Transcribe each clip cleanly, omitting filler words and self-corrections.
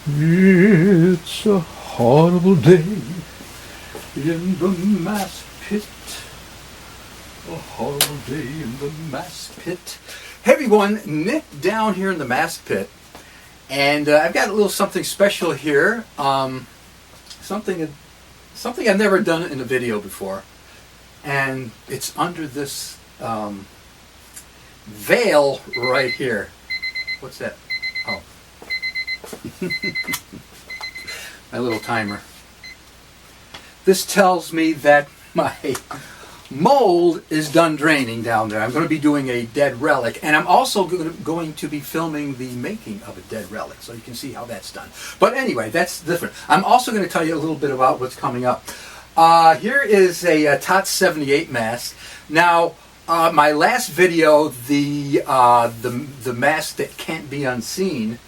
It's a horrible day in the mass pit. A horrible day in the mass pit. Hey everyone, Nick down here in the mass pit. And I've got a little something special here. Something I've never done in a video before. And it's under this veil right here. What's that? Oh. My little timer. This tells me that my mold is done draining down there. I'm going to be doing a dead relic, and I'm also going to be filming the making of a dead relic, so you can see how that's done. But anyway, that's different. I'm also going to tell you a little bit about what's coming up. Here is a TOTS 78 mask. Now, my last video, the mask that can't be unseen,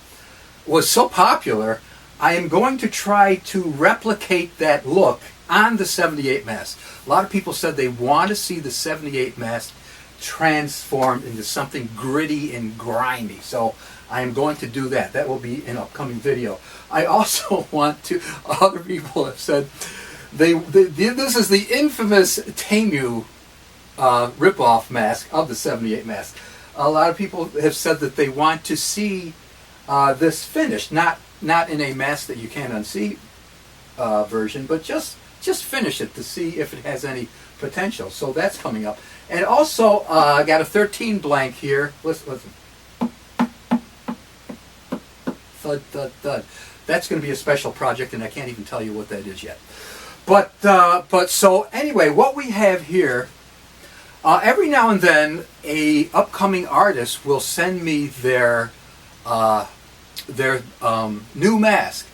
was so popular, I am going to try to replicate that look on the 78 mask. A lot of people said they want to see the 78 mask transformed into something gritty and grimy. So I am going to do that. That will be an upcoming video. I also want to, other people have said, this is the infamous Temu rip-off mask of the 78 mask. A lot of people have said that they want to see this finished, not in a mask that you can't unsee version, but just finish it to see if it has any potential. So that's coming up. And also, I got a 13 blank here. Listen. Thud, thud, thud. That's going to be a special project, and I can't even tell you what that is yet. But so anyway, what we have here, every now and then, a upcoming artist will send me their new mask.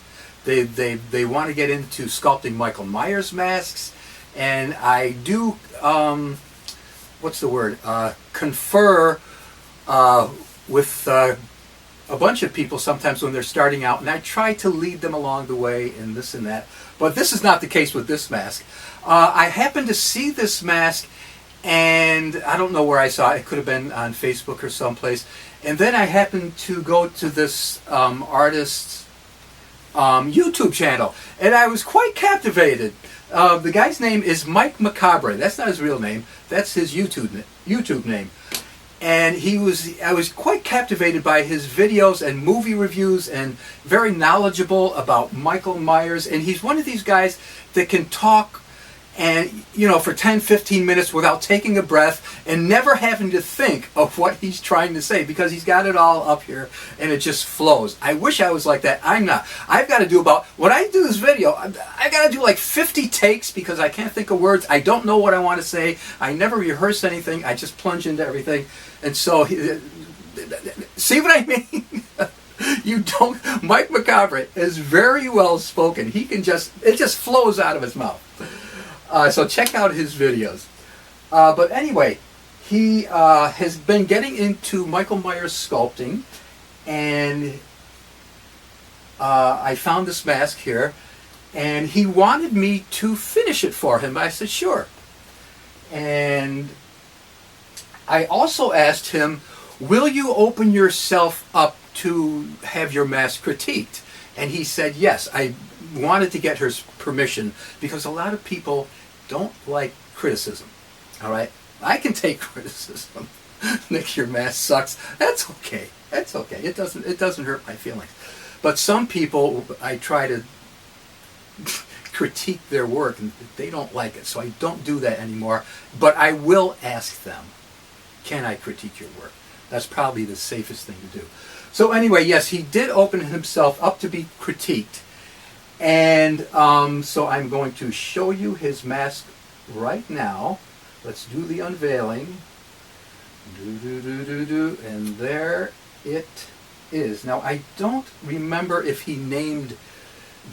They want to get into sculpting Michael Myers masks, and I do confer with a bunch of people sometimes when they're starting out, and I try to lead them along the way and this and that. But this is not the case with this mask. I happened to see this mask, and I don't know where I saw it. It could have been on Facebook or someplace. And then I happened to go to this artist's YouTube channel, and I was quite captivated. The guy's name is Mike Macabre. That's not his real name. That's his YouTube name. And I was quite captivated by his videos and movie reviews, and very knowledgeable about Michael Myers. And he's one of these guys that can talk and for 10-15 minutes without taking a breath and never having to think of what he's trying to say, because he's got it all up here and it just flows. I wish I was like that. I'm not. I've got to do when I do this video, I got to do like 50 takes because I can't think of words. I don't know what I want to say. I never rehearse anything. I just plunge into everything. And so, see what I mean? Mike Macabre is very well spoken. It just flows out of his mouth. So check out his videos. But anyway, he has been getting into Michael Myers sculpting, and I found this mask here, and he wanted me to finish it for him. I said, sure. And I also asked him, will you open yourself up to have your mask critiqued? And he said yes. I wanted to get his permission because a lot of people don't like criticism. All right, I can take criticism. Nick, your mask sucks. That's okay. That's okay. It doesn't hurt my feelings. But some people, I try to critique their work, and they don't like it. So I don't do that anymore. But I will ask them, can I critique your work? That's probably the safest thing to do. So anyway, yes, he did open himself up to be critiqued. And so I'm going to show you his mask right now. Let's do the unveiling. And there it is. Now, I don't remember if he named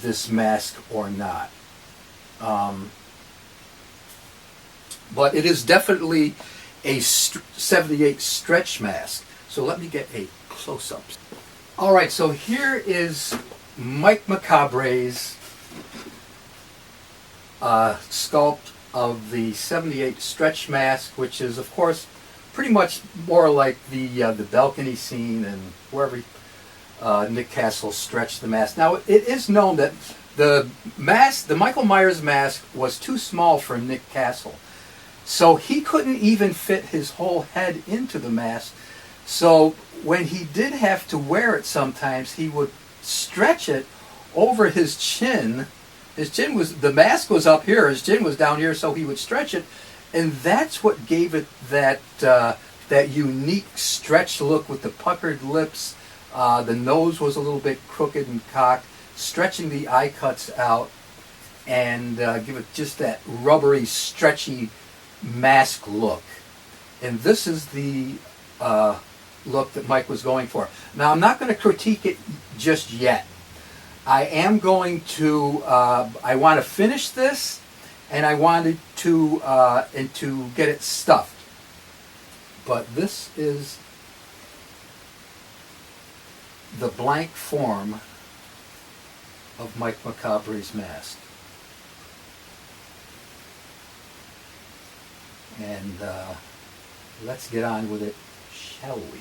this mask or not. But it is definitely a 78 stretch mask. So let me get a close-up. All right, so here is Mike Macabre's sculpt of the 78 stretch mask, which is, of course, pretty much more like the balcony scene and wherever Nick Castle stretched the mask. Now, it is known that the Michael Myers mask was too small for Nick Castle. So he couldn't even fit his whole head into the mask. So when he did have to wear it sometimes, he would stretch it over his chin. The mask was up here, his chin was down here, so he would stretch it. And that's what gave it that unique stretch look with the puckered lips. The nose was a little bit crooked and cocked, stretching the eye cuts out, and give it just that rubbery, stretchy mask look. And this is the look that Mike was going for. Now, I'm not going to critique it just yet. I am going to, I want to finish this, and I wanted to get it stuffed. But this is the blank form of Mike Macabre's mask. And let's get on with it, shall we?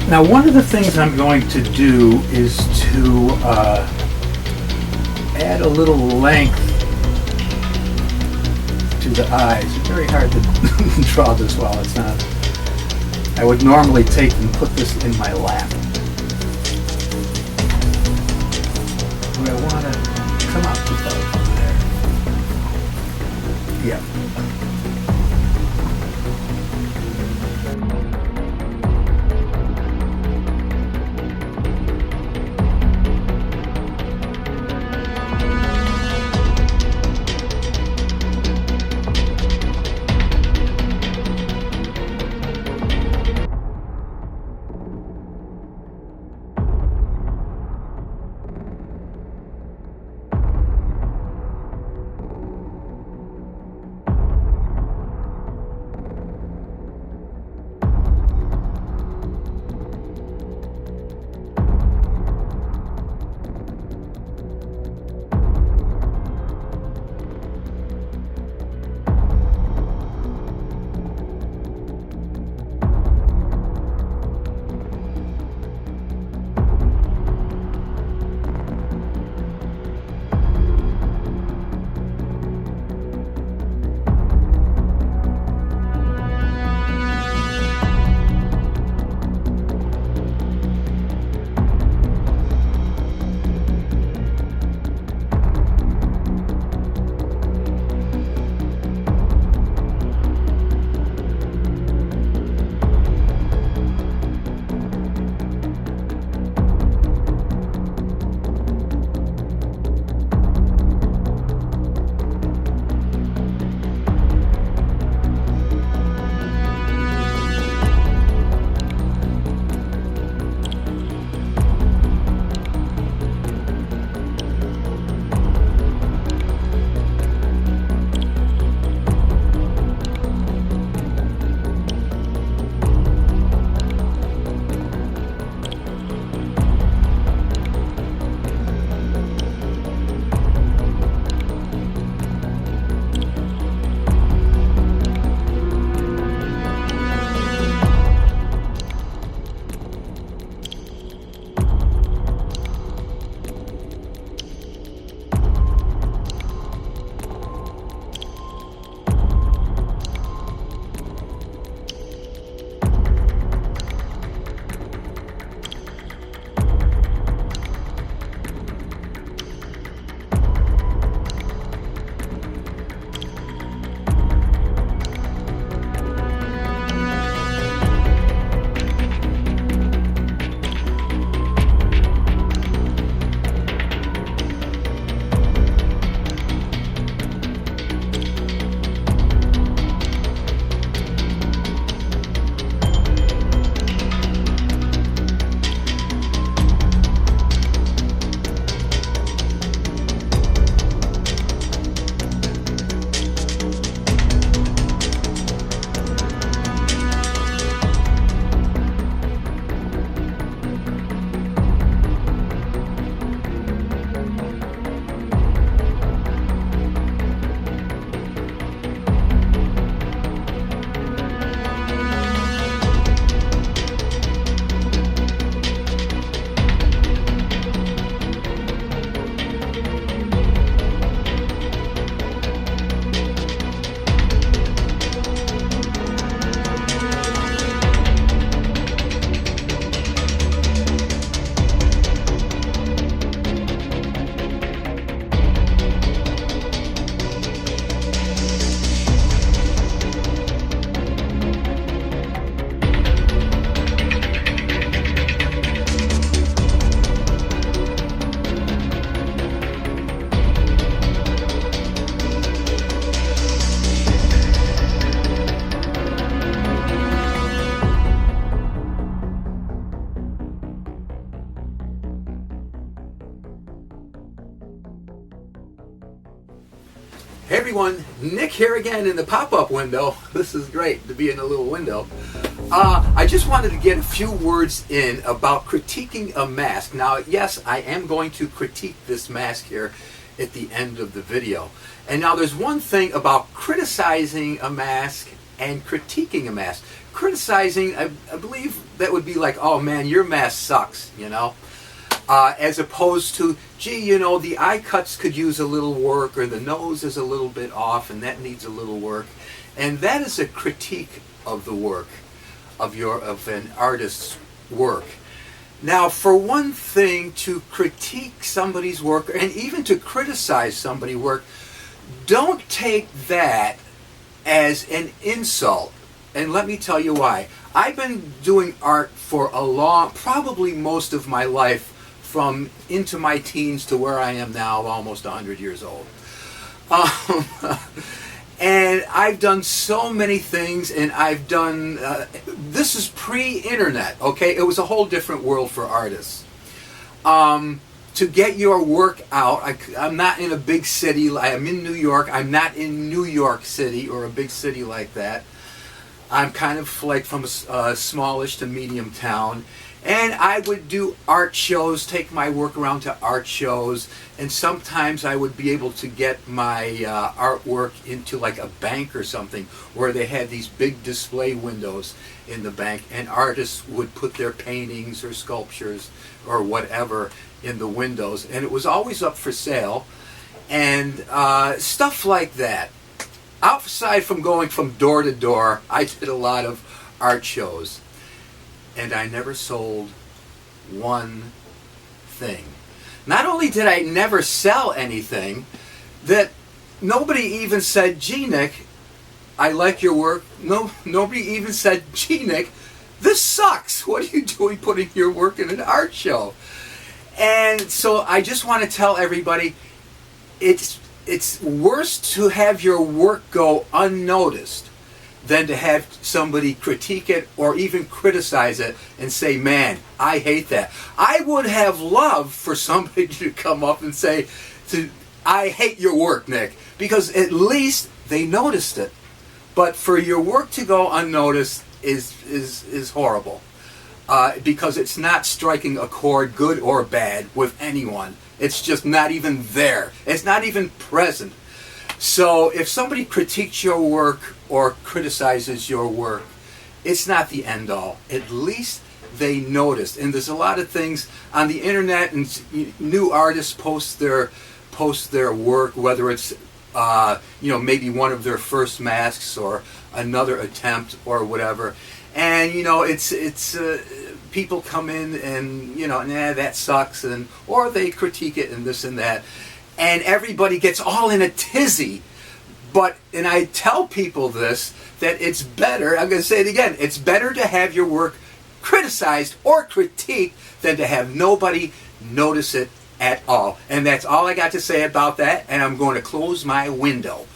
Now, one of the things I'm going to do is to add a little length to the eyes. It's very hard to draw this while it's on. I would normally take and put this in my lap. But I want to come up to about there. Yeah. Hey everyone, Nick here again in the pop-up window. This is great to be in a little window. I just wanted to get a few words in about critiquing a mask. Now, yes, I am going to critique this mask here at the end of the video. And now there's one thing about criticizing a mask and critiquing a mask. Criticizing, I believe that would be like, oh man, your mask sucks, you know? As opposed to, gee, you know, the eye cuts could use a little work, or the nose is a little bit off and that needs a little work. And that is a critique of the work, of an artist's work. Now, for one thing, to critique somebody's work, and even to criticize somebody's work, don't take that as an insult. And let me tell you why. I've been doing art for probably most of my life, from into my teens to where I am now, almost 100 years old. And I've done so many things, and I've done, this is pre-internet, okay? It was a whole different world for artists. To get your work out, I'm not in a big city, I'm in New York, I'm not in New York City or a big city like that. I'm kind of like from a smallish to medium town. And I would do art shows, take my work around to art shows, and sometimes I would be able to get my artwork into like a bank or something, where they had these big display windows in the bank, and artists would put their paintings or sculptures or whatever in the windows, and it was always up for sale, and stuff like that. Outside from going from door to door, I did a lot of art shows. And I never sold one thing. Not only did I never sell anything, that nobody even said, gee, Nick, I like your work. No, nobody even said, gee, Nick, this sucks. What are you doing putting your work in an art show? And so I just want to tell everybody, it's worse to have your work go unnoticed than to have somebody critique it or even criticize it and say, man, I hate that. I would have loved for somebody to come up and say, I hate your work, Nick, because at least they noticed it. But for your work to go unnoticed is horrible, because it's not striking a chord, good or bad, with anyone. It's just not even there. It's not even present. So if somebody critiques your work or criticizes your work, it's not the end all. At least they noticed. And there's a lot of things on the internet, and new artists post their work, whether it's maybe one of their first masks or another attempt or whatever. And it's people come in and nah, that sucks, or they critique it and this and that. And everybody gets all in a tizzy. And I tell people this, that it's better, I'm going to say it again, it's better to have your work criticized or critiqued than to have nobody notice it at all. And that's all I got to say about that, and I'm going to close my window.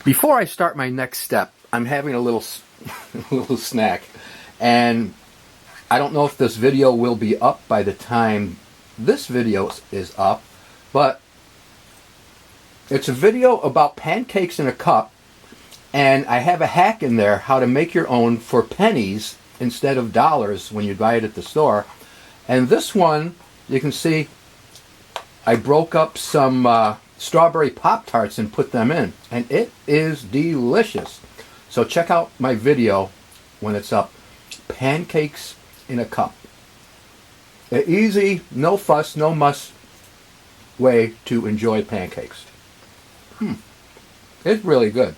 Before I start my next step, I'm having a little snack, and I don't know if this video will be up by the time this video is up, but it's a video about pancakes in a cup, and I have a hack in there how to make your own for pennies instead of dollars when you buy it at the store. And this one, you can see I broke up some strawberry Pop-Tarts and put them in, and it is delicious. So check out my video when it's up. Pancakes in a cup. An easy, no fuss, no muss way to enjoy pancakes. It's really good.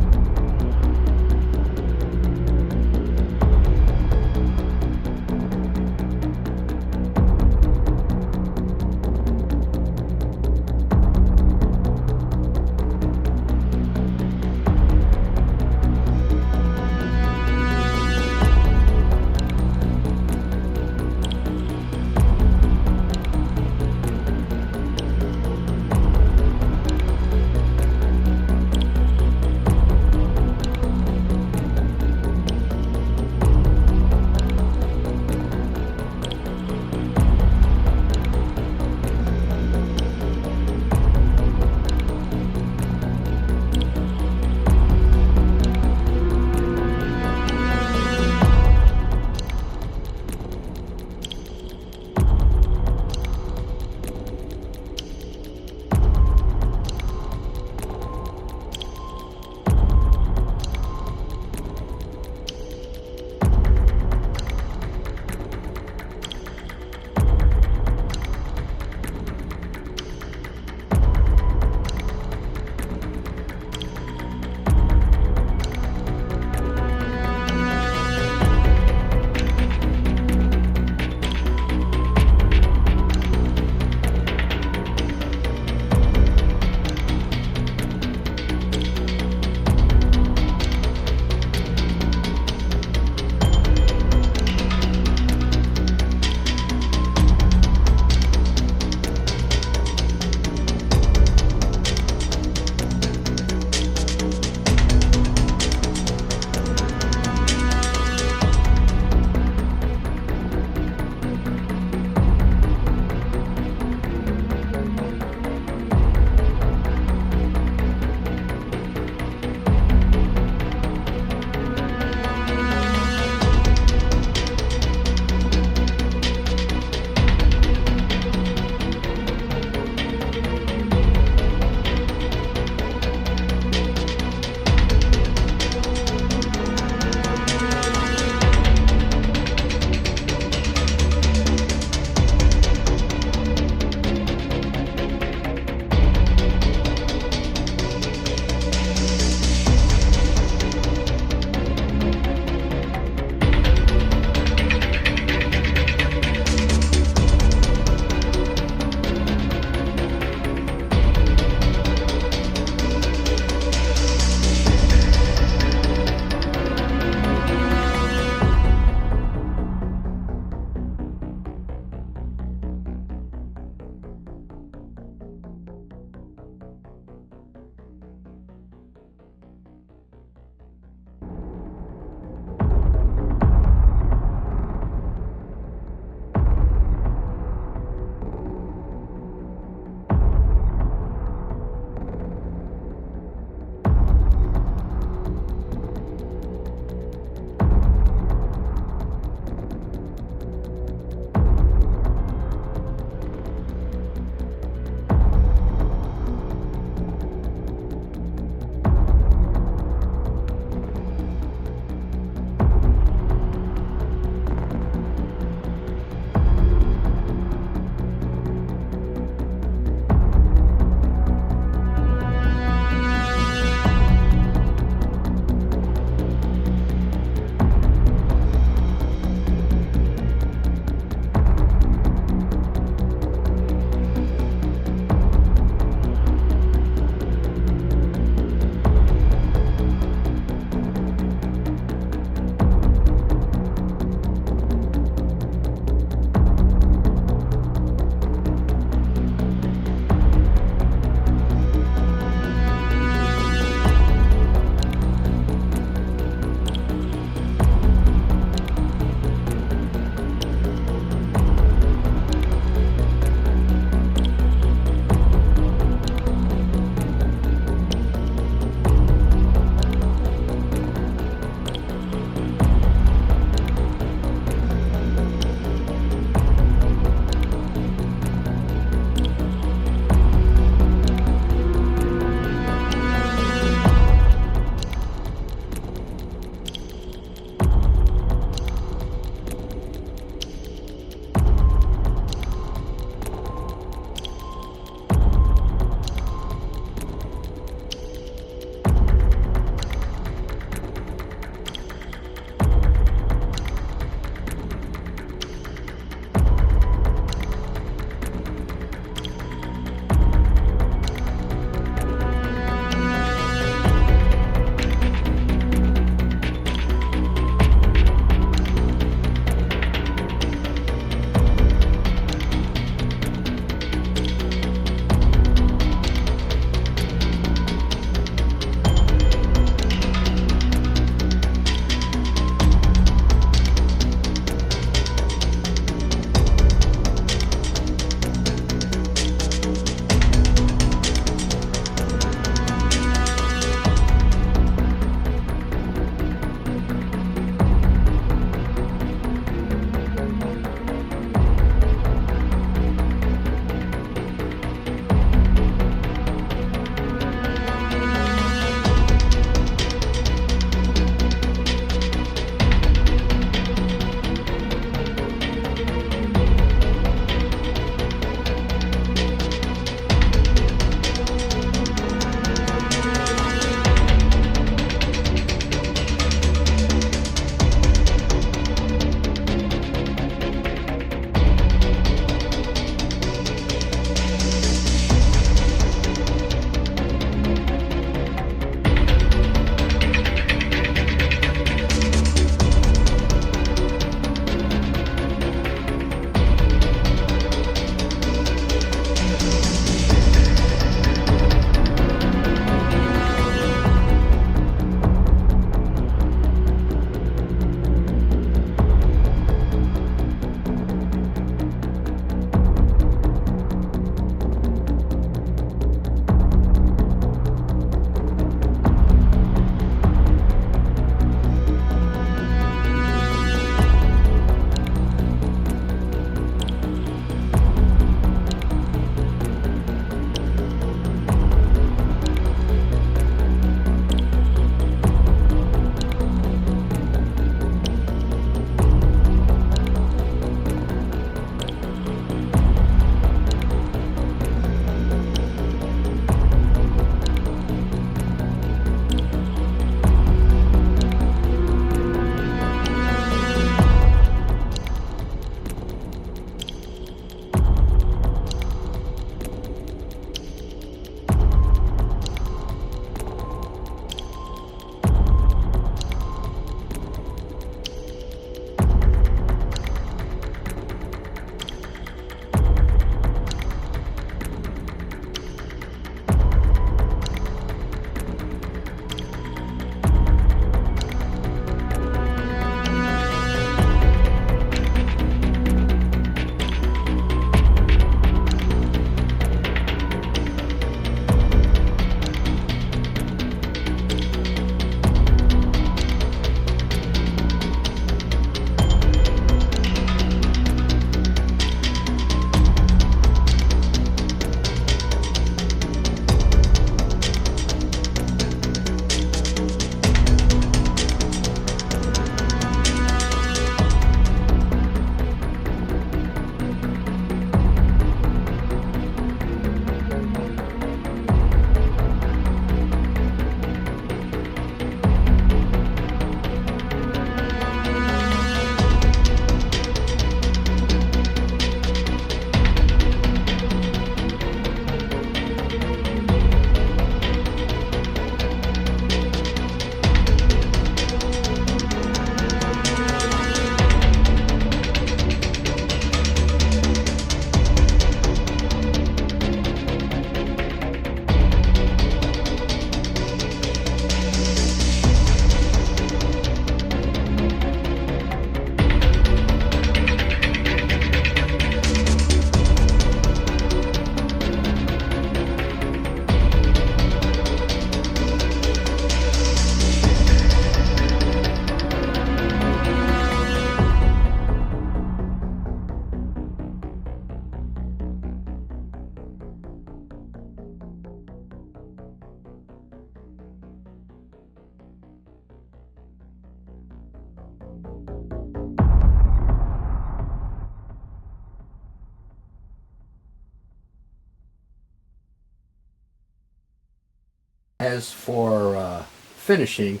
as for finishing,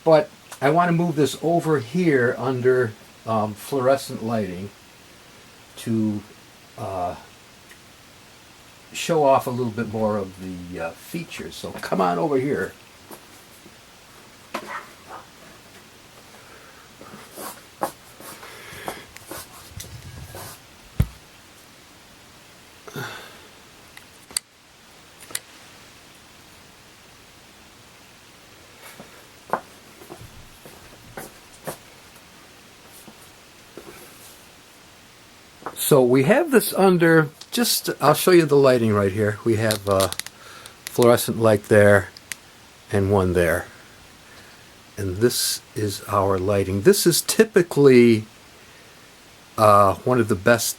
but I want to move this over here under fluorescent lighting to show off a little bit more of the features. So come on over here. So we have this under, I'll show you the lighting right here. We have a fluorescent light there and one there. And this is our lighting. This is typically one of the best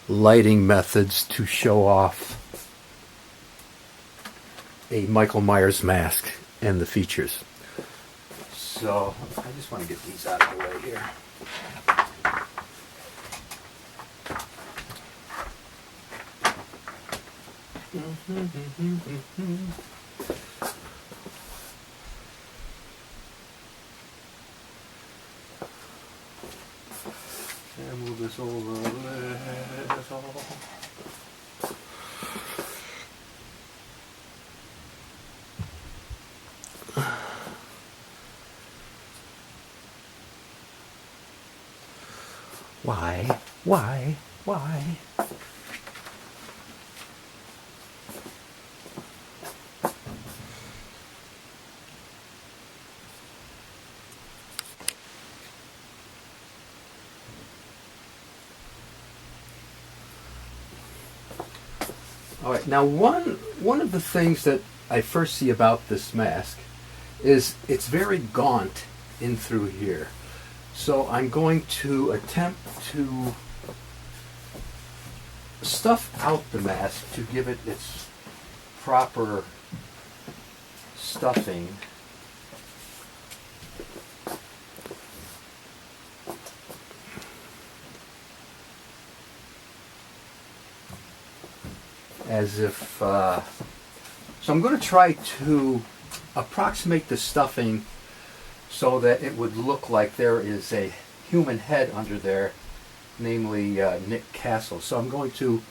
lighting methods to show off a Michael Myers mask and the features. So I just want to get these out of the way here. And move this over a little. Why? All right, now one of the things that I first see about this mask is it's very gaunt in through here. So I'm going to attempt to stuff out the mask to give it its proper stuffing. As if, so I'm going to try to approximate the stuffing so that it would look like there is a human head under there, namely Nick Castle. So I'm going to,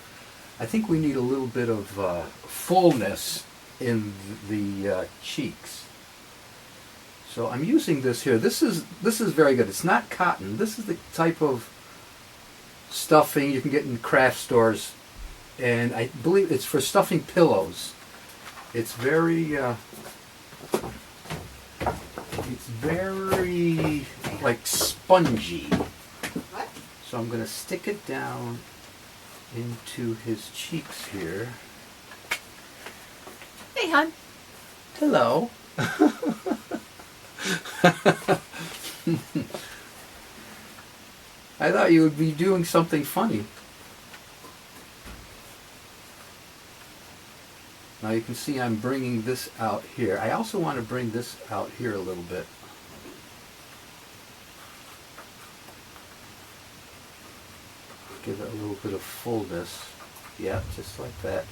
I think we need a little bit of fullness in the cheeks. So I'm using this here. This is very good. It's not cotton. This is the type of stuffing you can get in craft stores. And I believe it's for stuffing pillows. It's very like spongy. What? So I'm going to stick it down into his cheeks here. Hey, hon. Hello. I thought you would be doing something funny. Now you can see I'm bringing this out here. I also want to bring this out here a little bit. Give it a little bit of fullness. Yeah, just like that.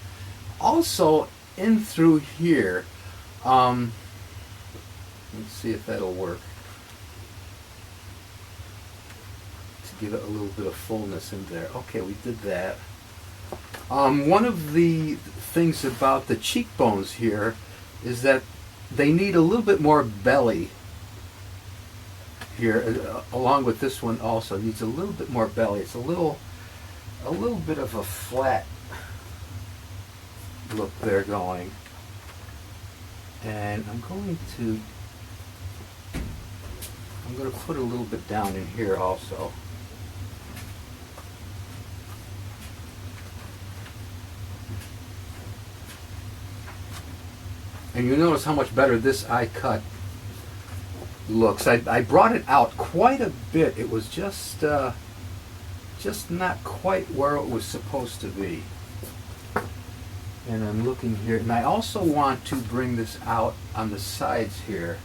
Also, in through here, let's see if that'll work. To give it a little bit of fullness in there. Okay, we did that. One of the things about the cheekbones here is that they need a little bit more belly here, along with this one also. It needs a little bit more belly. It's a little bit of a flat look there going. And I'm going to put a little bit down in here also. And you notice how much better this eye cut looks. I brought it out quite a bit. It was just not quite where it was supposed to be. And I'm looking here, and I also want to bring this out on the sides here.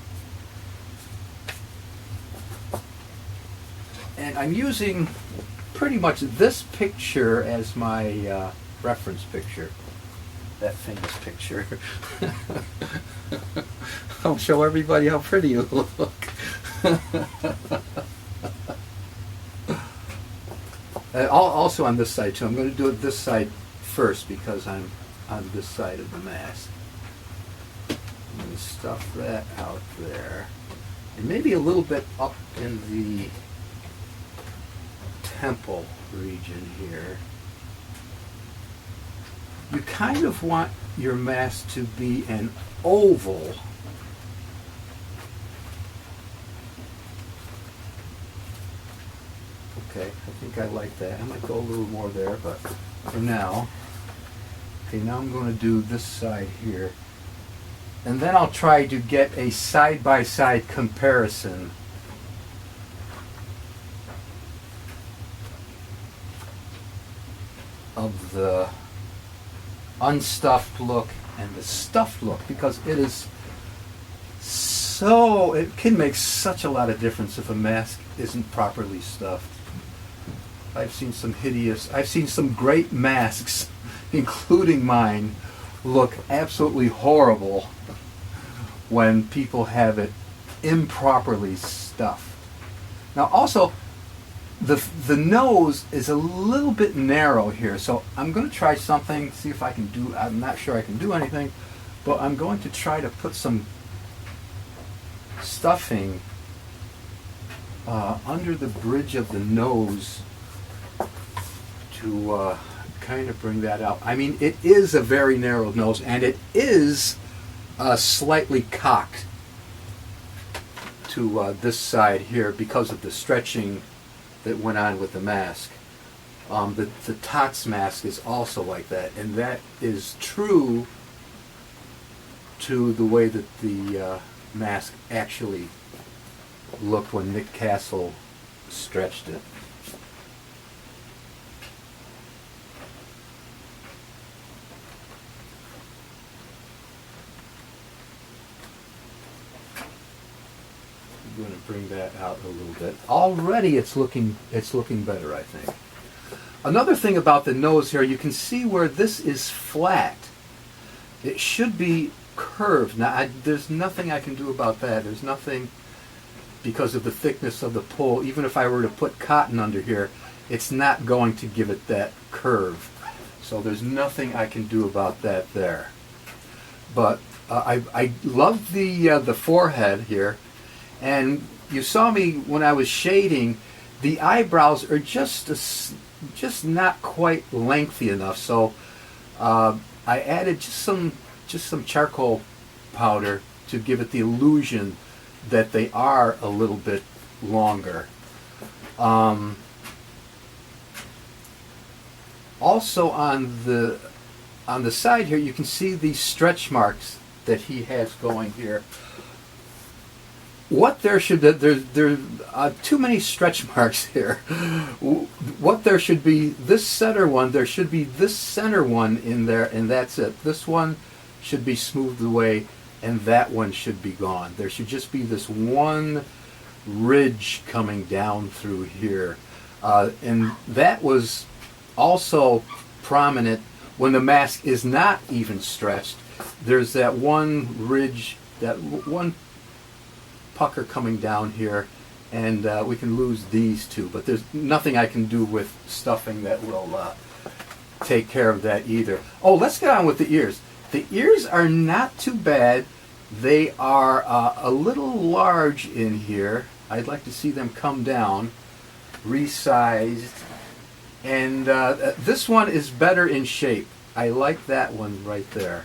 And I'm using pretty much this picture as my reference picture. that famous picture. I'll show everybody how pretty you look. Also on this side too. I'm going to do it this side first because I'm on this side of the mask. I'm going to stuff that out there. And maybe a little bit up in the temple region here. You kind of want your mask to be an oval. Okay, I think I like that. I might go a little more there, but for now. Okay, now I'm going to do this side here. And then I'll try to get a side-by-side comparison of the unstuffed look and the stuffed look, because it is so, it can make such a lot of difference if a mask isn't properly stuffed. I've seen some great masks, including mine, look absolutely horrible when people have it improperly stuffed. Now also, the nose is a little bit narrow here, so I'm going to try something, see if I can do, I'm not sure I can do anything, but I'm going to try to put some stuffing under the bridge of the nose to kind of bring that out. I mean, it is a very narrow nose, and it is slightly cocked to this side here because of the stretching that went on with the mask. The Tots mask is also like that, and that is true to the way that the mask actually looked when Nick Castle stretched it. I'm going to bring that out a little bit. Already it's looking better, I think. Another thing about the nose here, you can see where this is flat. It should be curved. Now, there's nothing I can do about that. There's nothing, because of the thickness of the pull. Even if I were to put cotton under here, it's not going to give it that curve. So there's nothing I can do about that there. But I love the forehead here. And you saw me when I was shading, the eyebrows are just not quite lengthy enough. So I added just some charcoal powder to give it the illusion that they are a little bit longer. Also on the side here, you can see these stretch marks that he has going here. What there should be, there's too many stretch marks here. What there should be, this center one, there should be this center one in there, and that's it. This one should be smoothed away, and that one should be gone. There should just be this one ridge coming down through here. And that was also prominent when the mask is not even stretched. There's that one ridge, that one pucker coming down here, and we can lose these two, but there's nothing I can do with stuffing that will take care of that either. Oh, let's get on with the ears. The ears are not too bad. They are a little large in here. I'd like to see them come down, resized, and this one is better in shape. I like that one right there.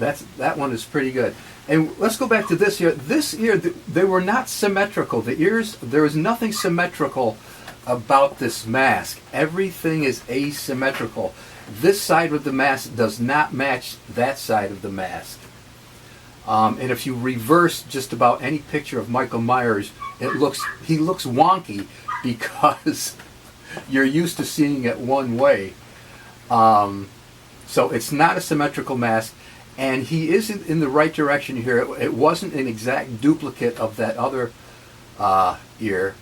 That one is pretty good. And let's go back to this ear. This ear, they were not symmetrical. The ears, there is nothing symmetrical about this mask. Everything is asymmetrical. This side of the mask does not match that side of the mask. And if you reverse just about any picture of Michael Myers, he looks wonky because you're used to seeing it one way. So it's not a symmetrical mask. And he is in the right direction here. It wasn't an exact duplicate of that other ear,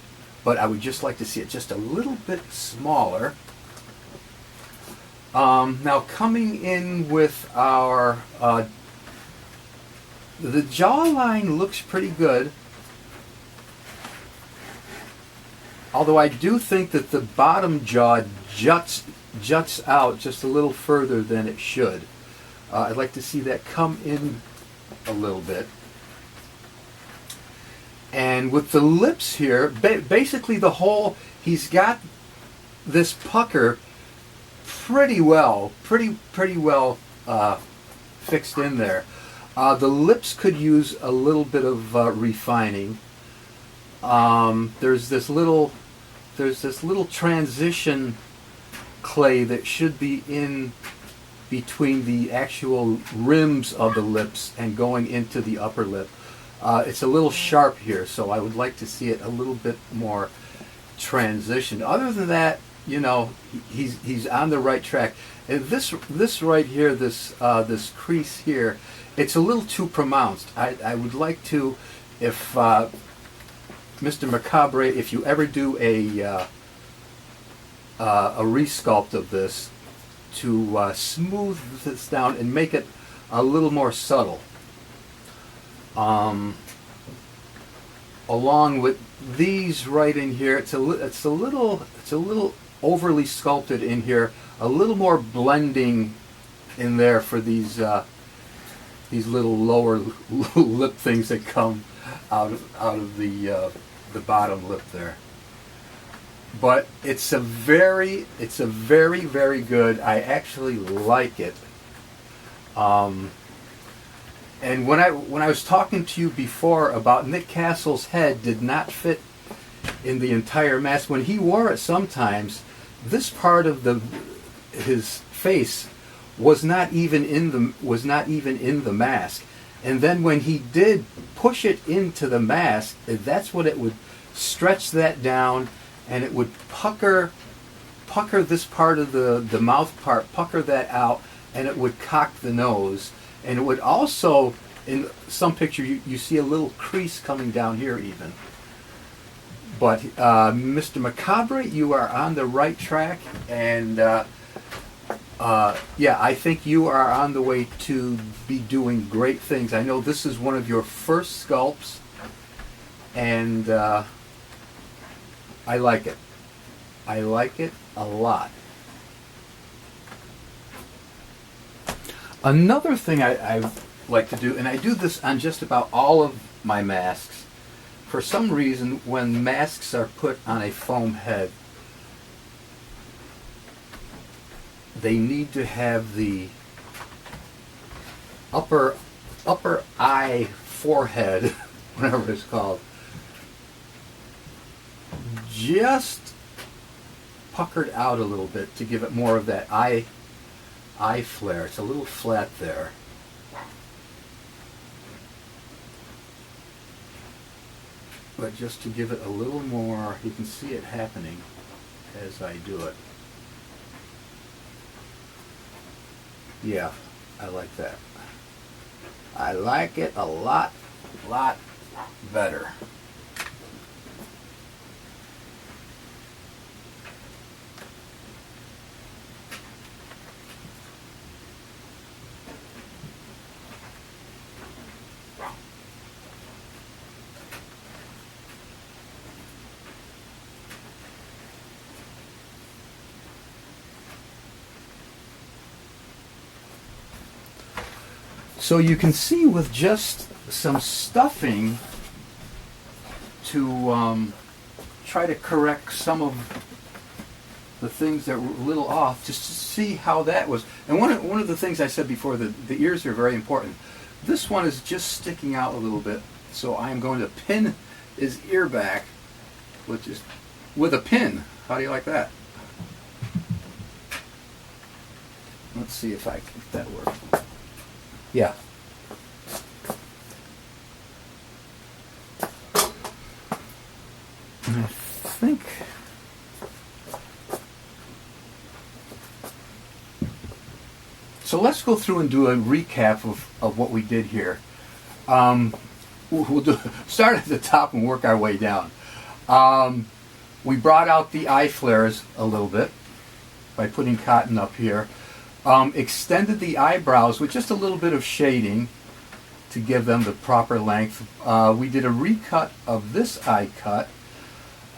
but I would just like to see it just a little bit smaller. Now coming in with our, the jawline looks pretty good. Although I do think that the bottom jaw juts out just a little further than it should. I'd like to see that come in a little bit. And with the lips here, basically the whole, he's got this pucker pretty well fixed in there. The lips could use a little bit of refining. There's this little transition clay that should be in between the actual rims of the lips and going into the upper lip. It's a little sharp here, so I would like to see it a little bit more transitioned. Other than that, you know, he's on the right track. And this right here, this crease here, it's a little too pronounced. I would like to, if Mr. Macabre, if you ever do a resculpt of this, to smooth this down and make it a little more subtle. Along with these right in here, it's a little overly sculpted in here. A little more blending in there for these little lower lip things that come out of the bottom lip there. But it's a very good. I actually like it. And when I was talking to you before about Nick Castle's head did not fit in the entire mask. When he wore it, sometimes this part of his face was not even in the mask. And then when he did push it into the mask, that's what it would stretch that down, and it would pucker this part of the mouth part, pucker that out, and it would cock the nose. And it would also, in some picture, you see a little crease coming down here even. But Mr. Macabre, you are on the right track, and yeah, I think you are on the way to be doing great things. I know this is one of your first sculpts, and I like it. I like it a lot. Another thing I like to do, and I do this on just about all of my masks, for some reason when masks are put on a foam head, they need to have the upper eye forehead, whatever it's called, just puckered out a little bit to give it more of that eye flare. It's a little flat there. But just to give it a little more, you can see it happening as I do it. Yeah, I like that. I like it a lot better. So you can see with just some stuffing to try to correct some of the things that were a little off, just to see how that was. And one of the things I said before, the ears are very important. This one is just sticking out a little bit, so I'm going to pin his ear back with a pin. How do you like that? Let's see if that works. Yeah. And I think so. Let's go through and do a recap of what we did here. We'll start at the top and work our way down. We brought out the eye flares a little bit by putting cotton up here. Extended the eyebrows with just a little bit of shading to give them the proper length. We did a recut of this eye cut.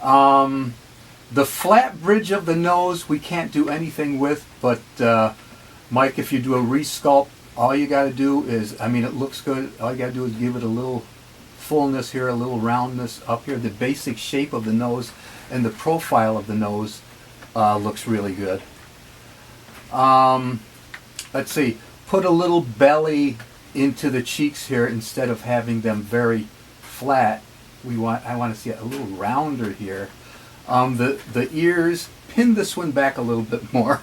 The flat bridge of the nose we can't do anything with, but Mike, if you do a resculpt, all you got to do is, I mean, it looks good. All you got to do is give it a little fullness here, a little roundness up here. The basic shape of the nose and the profile of the nose looks really good. Let's see, put a little belly into the cheeks here instead of having them very flat. I want to see it a little rounder here. The ears, pin this one back a little bit more.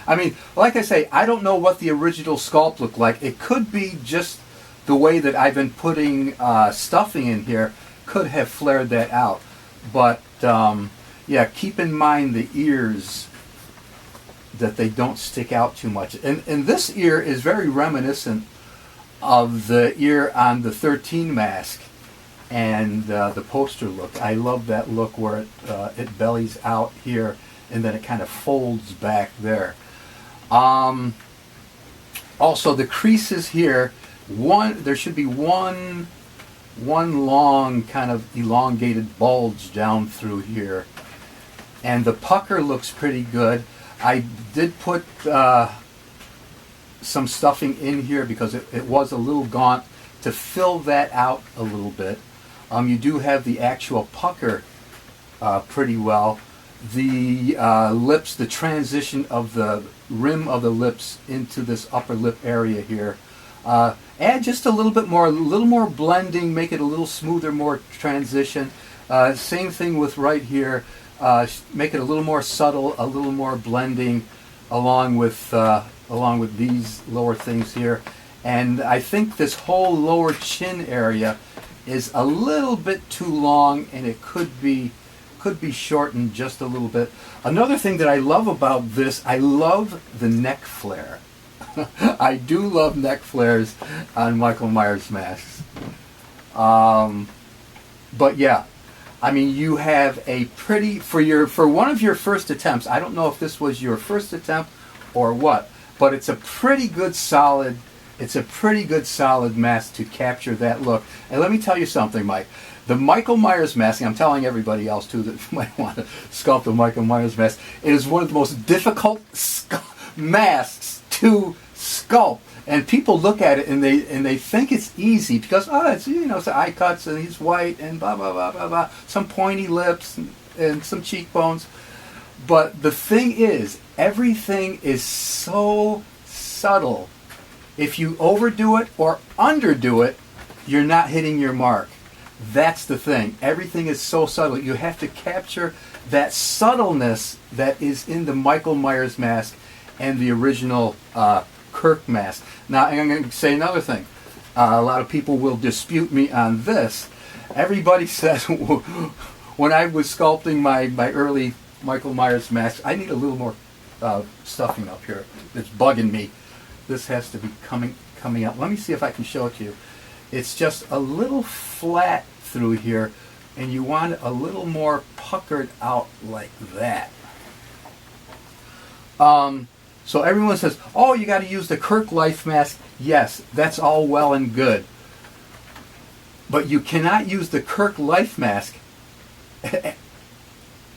I mean, like I say, I don't know what the original sculpt looked like. It could be just the way that I've been putting stuffing in here could have flared that out. But yeah, keep in mind the ears, that they don't stick out too much. And this ear is very reminiscent of the ear on the 13 mask and the poster look. I love that look where it bellies out here and then it kind of folds back there. Also, the creases here, there should be one long kind of elongated bulge down through here, and the pucker looks pretty good. I did put some stuffing in here because it was a little gaunt, to fill that out a little bit. You do have the actual pucker pretty well. The lips, the transition of the rim of the lips into this upper lip area here. Add just a little bit more, a little more blending, make it a little smoother, more transition. Same thing with right here. Make it a little more subtle, a little more blending, along with these lower things here. And I think this whole lower chin area is a little bit too long, and it could be shortened just a little bit. Another thing that I love about this, I love the neck flare. I do love neck flares on Michael Myers masks. But yeah, I mean, you have a pretty, for one of your first attempts, I don't know if this was your first attempt or what, but it's a pretty good solid mask to capture that look. And let me tell you something, Mike. The Michael Myers mask, and I'm telling everybody else too that might want to sculpt a Michael Myers mask, it is one of the most difficult masks to sculpt. And people look at it and they think it's easy because it's it's eye cuts and he's white and blah blah blah blah blah, some pointy lips and some cheekbones. But the thing is, everything is so subtle. If you overdo it or underdo it, you're not hitting your mark. That's the thing. Everything is so subtle. You have to capture that subtleness that is in the Michael Myers mask and the original Kirk mask. Now, I'm going to say another thing. A lot of people will dispute me on this. Everybody says when I was sculpting my early Michael Myers mask, I need a little more stuffing up here. It's bugging me. This has to be coming up. Let me see if I can show it to you. It's just a little flat through here, and you want it a little more puckered out like that. So everyone says, oh, you got to use the Kirk Life mask. Yes, that's all well and good. But you cannot use the Kirk Life mask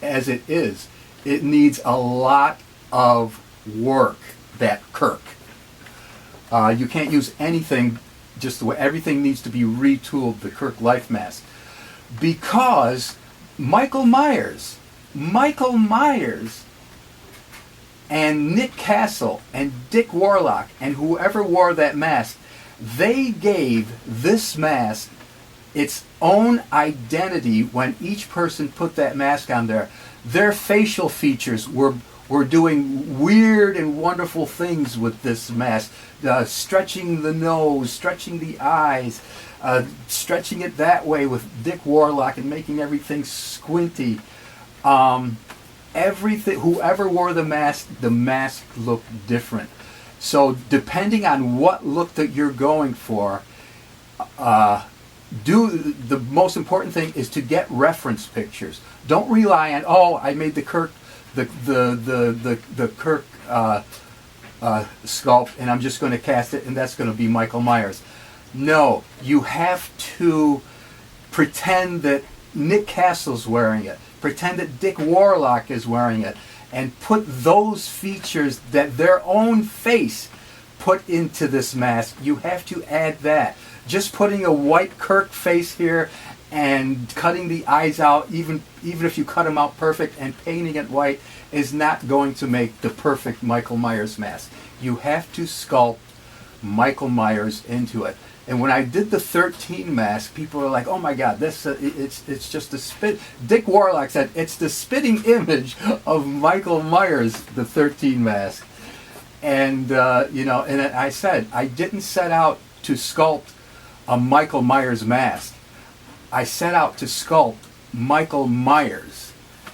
as it is. It needs a lot of work, that Kirk. You can't use anything just the way. Everything needs to be retooled, the Kirk Life mask. Because Michael Myers and Nick Castle and Dick Warlock and whoever wore that mask, they gave this mask its own identity when each person put that mask on there. Their facial features were doing weird and wonderful things with this mask. Stretching the nose, stretching the eyes, stretching it that way with Dick Warlock and making everything squinty. Everything, whoever wore the mask looked different. So depending on what look that you're going for, the most important thing is to get reference pictures. Don't rely on, I made the Kirk sculpt, and I'm just going to cast it, and that's going to be Michael Myers. No, you have to pretend that Nick Castle's wearing it, pretend that Dick Warlock is wearing it, and put those features that their own face put into this mask. You have to add that. Just putting a white Kirk face here and cutting the eyes out, even if you cut them out perfect, and painting it white, is not going to make the perfect Michael Myers mask. You have to sculpt Michael Myers into it. And when I did the 13 mask, people were like, "Oh my God, this it's just a spit." Dick Warlock said it's the spitting image of Michael Myers, the 13 mask. And and I said I didn't set out to sculpt a Michael Myers mask. I set out to sculpt Michael Myers,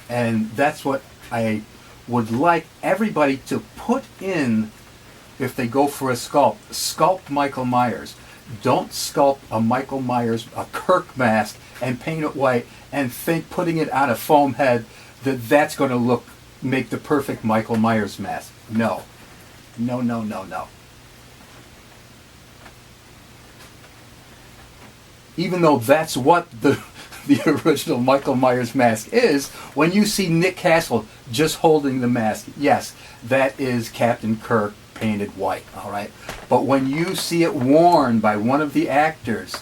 and that's what I would like everybody to put in if they go for a sculpt. Sculpt Michael Myers. Don't sculpt a Michael Myers, a Kirk mask, and paint it white and think putting it on a foam head that's going to make the perfect Michael Myers mask. No. No, no, no, no. Even though that's what the original Michael Myers mask is, when you see Nick Castle just holding the mask, yes, that is Captain Kirk painted white, all right? But when you see it worn by one of the actors,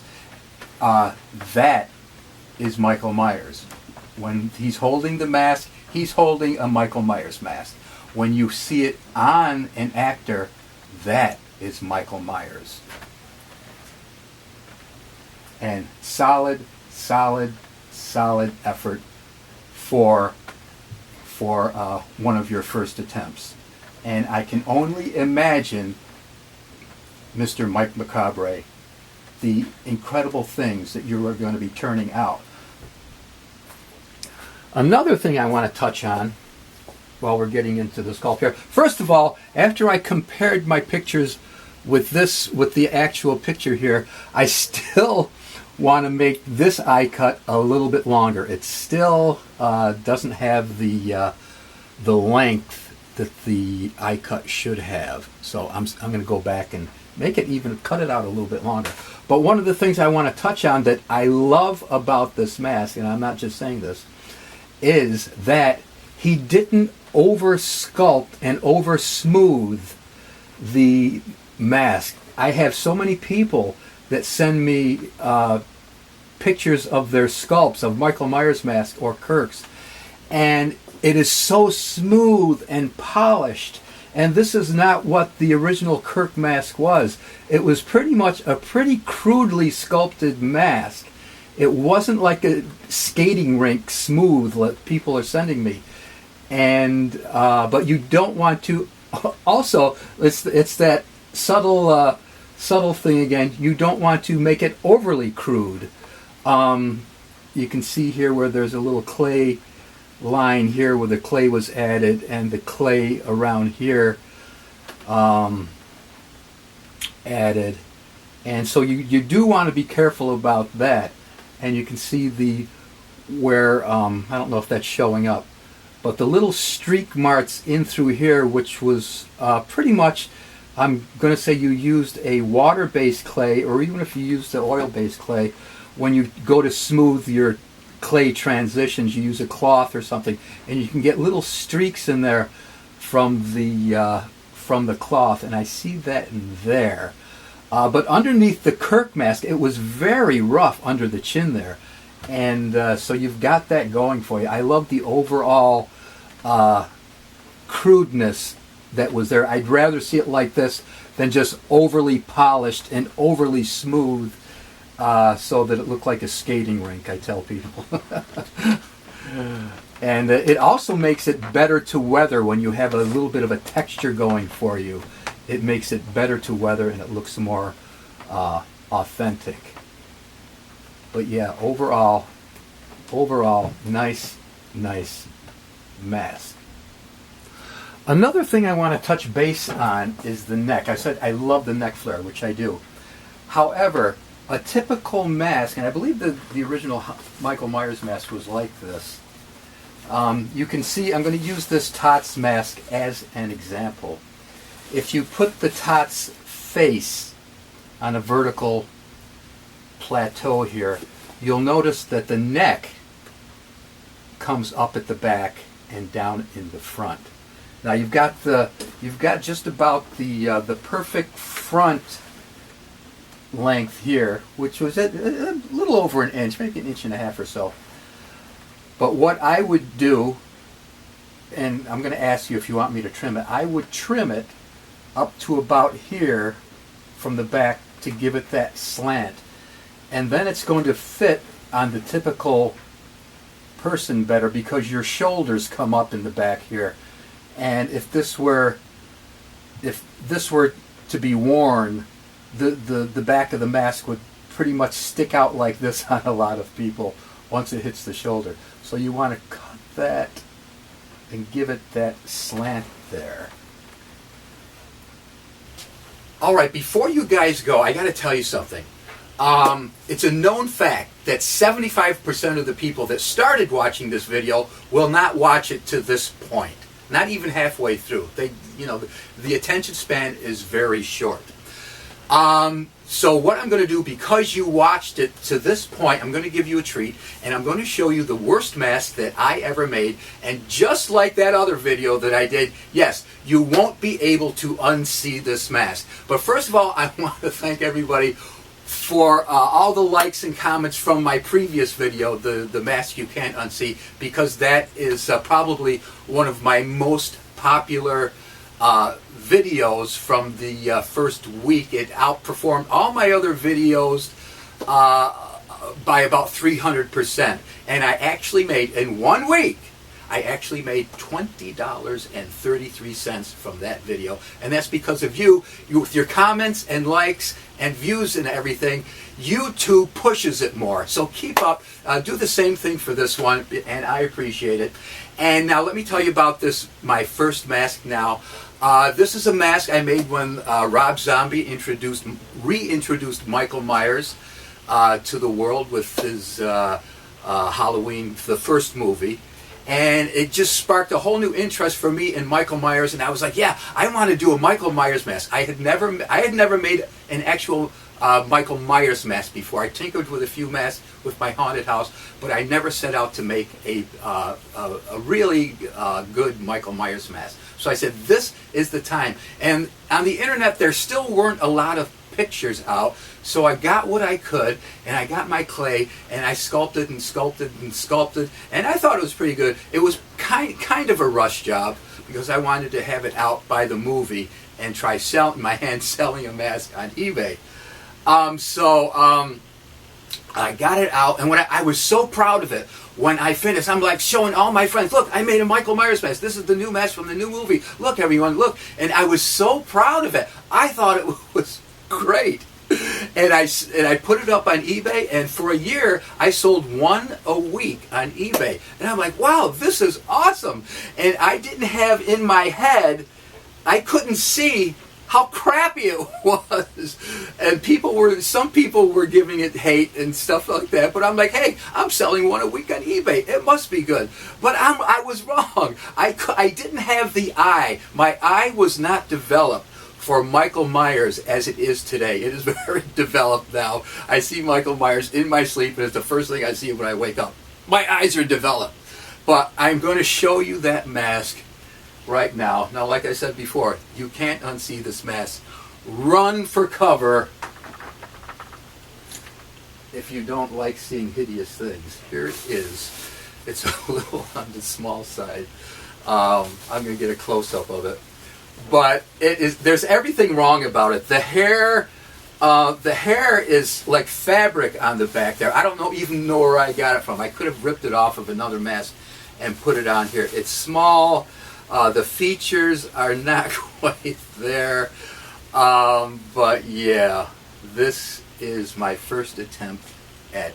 that is Michael Myers. When he's holding the mask, he's holding a Michael Myers mask. When you see it on an actor, that is Michael Myers. And solid effort for one of your first attempts. And I can only imagine, Mr. Mike Macabre, the incredible things that you are going to be turning out. Another thing I want to touch on while we're getting into the sculpt here. First of all, after I compared my pictures with the actual picture here, I still want to make this eye cut a little bit longer. It still doesn't have the length that the eye cut should have. So I'm going to go back and make it even, cut it out a little bit longer. But one of the things I want to touch on that I love about this mask, and I'm not just saying this, is that he didn't over sculpt and over smooth the mask. I have so many people that send me pictures of their sculpts of Michael Myers mask or Kirk's, and it is so smooth and polished. And this is not what the original Kirk mask was. It was pretty much a pretty crudely sculpted mask. It wasn't like a skating rink smooth like people are sending me. And but you don't want to. Also, it's that subtle thing again. You don't want to make it overly crude. You can see here where there's a little clay line here where the clay was added, and the clay around here added. And so you do want to be careful about that. And you can see where I don't know if that's showing up, but the little streak marks in through here, which was pretty much, I'm going to say you used a water-based clay, or even if you used the oil-based clay, when you go to smooth your clay transitions, you use a cloth or something, and you can get little streaks in there from the cloth, and I see that in there. But underneath the Kirk mask, it was very rough under the chin there, and so you've got that going for you. I love the overall crudeness that was there. I'd rather see it like this than just overly polished and overly smooth, so that it looked like a skating rink, I tell people. And it also makes it better to weather when you have a little bit of a texture going for you. It makes it better to weather, and it looks more authentic. But yeah, overall, nice mask. Another thing I want to touch base on is the neck. I said I love the neck flare, which I do. However, a typical mask, and I believe the original Michael Myers mask was like this. You can see, I'm going to use this Tots mask as an example. if you put the tot's face on a vertical plateau here, you'll notice that the neck comes up at the back and down in the front. Now you've got just about the perfect front length here, which was a little over an inch, maybe an inch and a half or so. But what I would do, and I'm going to ask you if you want me to trim it, I would trim it up to about here from the back to give it that slant. And then it's going to fit on the typical person better because your shoulders come up in the back here. And if this were to be worn, the back of the mask would pretty much stick out like this on a lot of people once it hits the shoulder. So you want to cut that and give it that slant there. All right, before you guys go, I got to tell you something. It's a known fact that 75% of the people that started watching this video will not watch it to this point, not even halfway through. The attention span is very short. So what I'm going to do, because you watched it to this point, I'm going to give you a treat, and I'm going to show you the worst mask that I ever made. And just like that other video that I did, yes, you won't be able to unsee this mask. But first of all, I want to thank everybody for all the likes and comments from my previous video, the mask you can't unsee, because that is probably one of my most popular videos from the first week. It outperformed all my other videos by about 300%. And I actually made, in 1 week, I actually made $20.33 from that video. And that's because of you with your comments and likes and views and everything. YouTube pushes it more. So keep up. Do the same thing for this one, and I appreciate it. And now let me tell you about this, my first mask now. This is a mask I made when Rob Zombie reintroduced Michael Myers to the world with his Halloween, the first movie. And it just sparked a whole new interest for me in Michael Myers, and I was like, yeah, I want to do a Michael Myers mask. I had never made an actual Michael Myers mask before. I tinkered with a few masks with my haunted house, but I never set out to make a really good Michael Myers mask. So I said, this is the time. And on the internet, there still weren't a lot of pictures out, so I got what I could, and I got my clay, and I sculpted and sculpted and sculpted, and I thought it was pretty good. It was kind of a rush job because I wanted to have it out by the movie and try selling a mask on eBay. I got it out, and when I was so proud of it. When I finished, I'm like showing all my friends, look, I made a Michael Myers mask. This is the new mask from the new movie. Look, everyone, look. And I was so proud of it. I thought it was great. And I put it up on eBay, and for a year, I sold one a week on eBay. And I'm like, wow, this is awesome. And I didn't have in my head, I couldn't see how crappy it was. And some people were giving it hate and stuff like that, but I'm like, hey, I'm selling one a week on eBay. It must be good. But I was wrong. I didn't have the eye. My eye was not developed for Michael Myers as it is today. It is very developed now. I see Michael Myers in my sleep, and it's the first thing I see when I wake up. My eyes are developed. But I'm going to show you that mask right now. Now, like I said before, you can't unsee this mask. Run for cover if you don't like seeing hideous things. Here it is. It's a little on the small side. I'm going to get a close-up of it. But there's everything wrong about it. The hair is like fabric on the back there. I don't even know where I got it from. I could have ripped it off of another mask and put it on here. It's small. The features are not quite there. But yeah, this is my first attempt at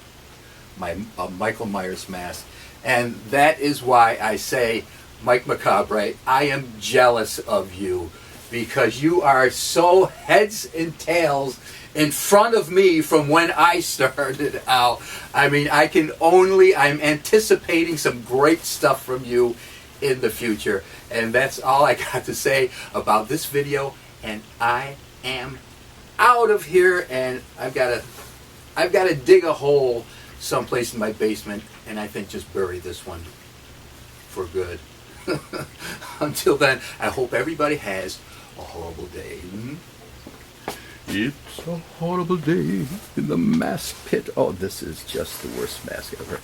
my Michael Myers mask. And that is why I say, Mike Macabre, I am jealous of you, because you are so heads and tails in front of me from when I started out. I mean, I'm anticipating some great stuff from you in the future. And that's all I got to say about this video. And I am out of here. And I've got to dig a hole someplace in my basement, and I think just bury this one for good. Until then, I hope everybody has a horrible day. It's a horrible day in the mask pit. Oh, this is just the worst mask ever.